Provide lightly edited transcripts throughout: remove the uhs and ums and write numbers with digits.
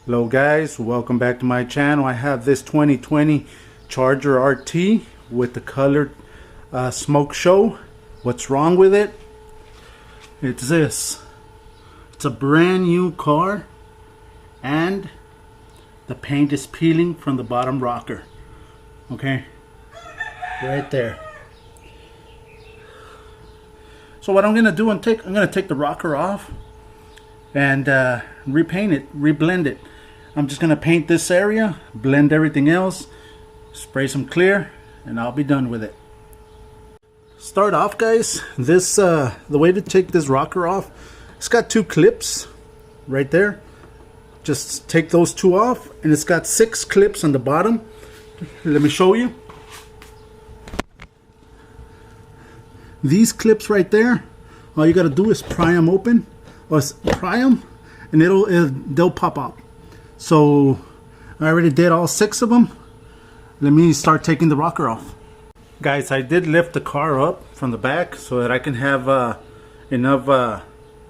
Hello guys, welcome back to my channel. I have this 2020 Charger RT with the colored smoke show. What's wrong with it? It's this. It's a brand new car and the paint is peeling from the bottom rocker. Okay, right there. So what I'm gonna do, I'm gonna take the rocker off and repaint it, reblend it. I'm just gonna paint this area, blend everything else, spray some clear, and I'll be done with it. Start off, guys, this the way to take this rocker off, it's got two clips right there. Just take those two off, and it's got 6 clips on the bottom. Let me show you. These clips right there, all you gotta do is pry them open, or pry them, and they'll pop out. So I already did all 6 of them. Let me start taking the rocker off. Guys, I did lift the car up from the back so that I can have enough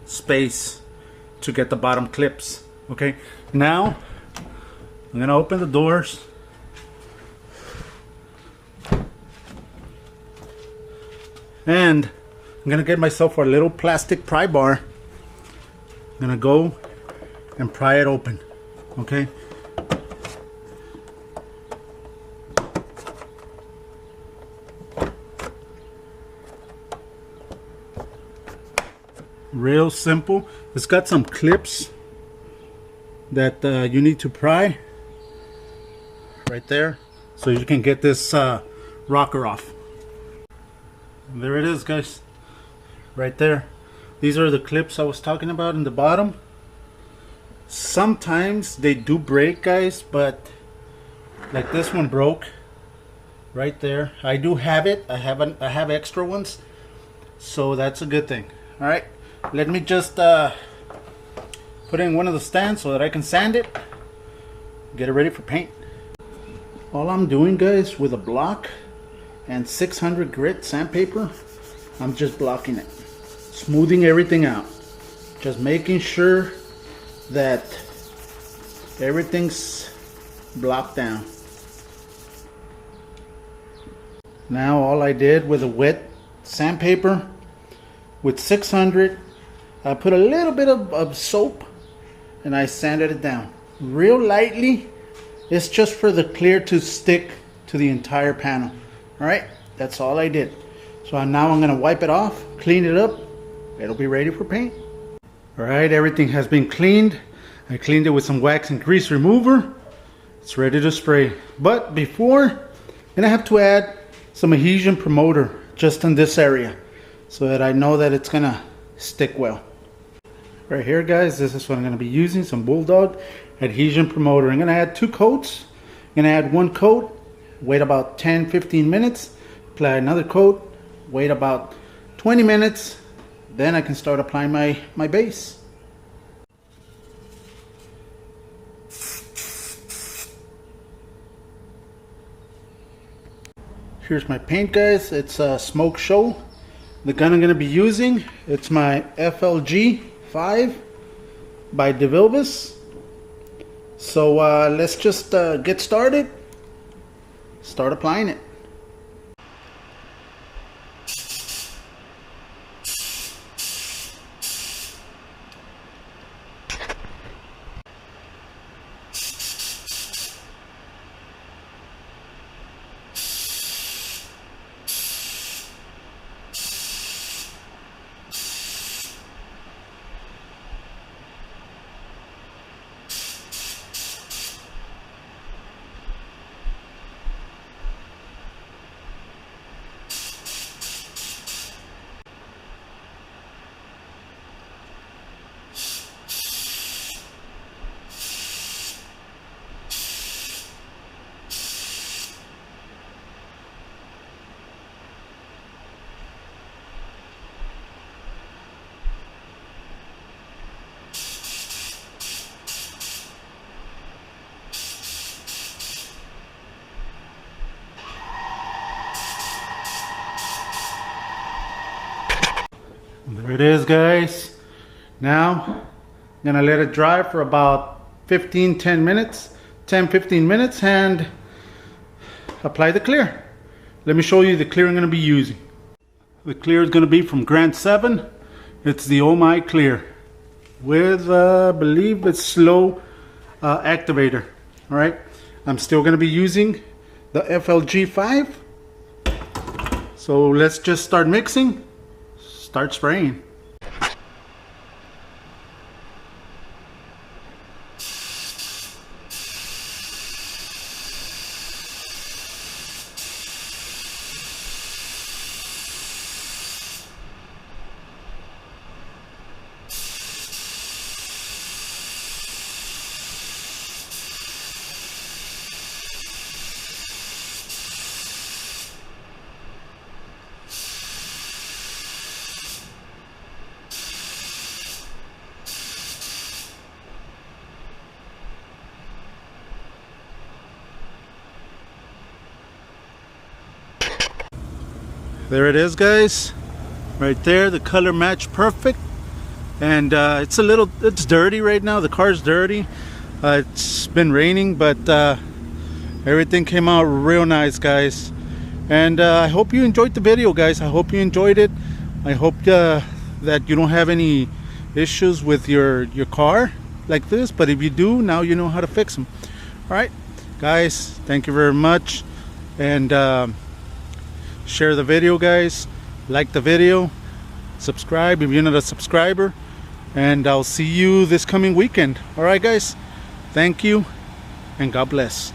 space to get the bottom clips. Okay, now I'm gonna open the doors. And I'm gonna get myself a little plastic pry bar. I'm gonna go and pry it open. Okay. Real simple. It's got some clips that you need to pry right there so you can get this rocker off. And there it is, guys, right there. These are the clips I was talking about in the bottom. Sometimes they do break, guys, but like this one broke right there. I do have it. I have extra ones, so that's a good thing. All right, let me just put it in one of the stands so that I can sand it, get it ready for paint. All I'm doing, guys, with a block and 600 grit sandpaper, I'm just blocking it, smoothing everything out, just making sure that everything's blocked down. Now all I did with a wet sandpaper with 600, I put a little bit of soap and I sanded it down real lightly. It's just for the clear to stick to the entire panel. Alright, that's all I did. So now I'm going to wipe it off, clean it up. It'll be ready for paint. Alright, everything has been cleaned. I cleaned it with some wax and grease remover. It's ready to spray. But before, I'm going to have to add some adhesion promoter just in this area so that I know that it's going to stick well. Right here, guys, this is what I'm going to be using, some Bulldog adhesion promoter. I'm going to add 2 coats. I'm going to add 1 coat, wait about 10-15 minutes, apply another coat, wait about 20 minutes, then I can start applying my base. Here's my paint, guys. It's a Smoke Show. The gun I'm going to be using, it's my FLG 5 by DeVilbiss. So let's just get started. Start applying it. There it is, guys. Now I'm gonna let it dry for about 10 minutes, 10-15 minutes, and apply the clear. Let me show you the clear I'm going to be using. The clear is going to be from Grant 7. It's the Oh My Clear with I believe it's slow activator. All right, I'm still going to be using the FLG5. So let's just start mixing, start spraying. There it is, guys, right there. The color match perfect, and it's dirty right now. The car's dirty. It's been raining, but everything came out real nice, guys. And I hope you enjoyed the video, guys. I hope you enjoyed it. I hope that you don't have any issues with your car like this, but if you do, now you know how to fix them. All right, guys, thank you very much, and share the video, guys, like the video, subscribe if you're not a subscriber, and I'll see you this coming weekend. All right, guys, thank you, and God bless.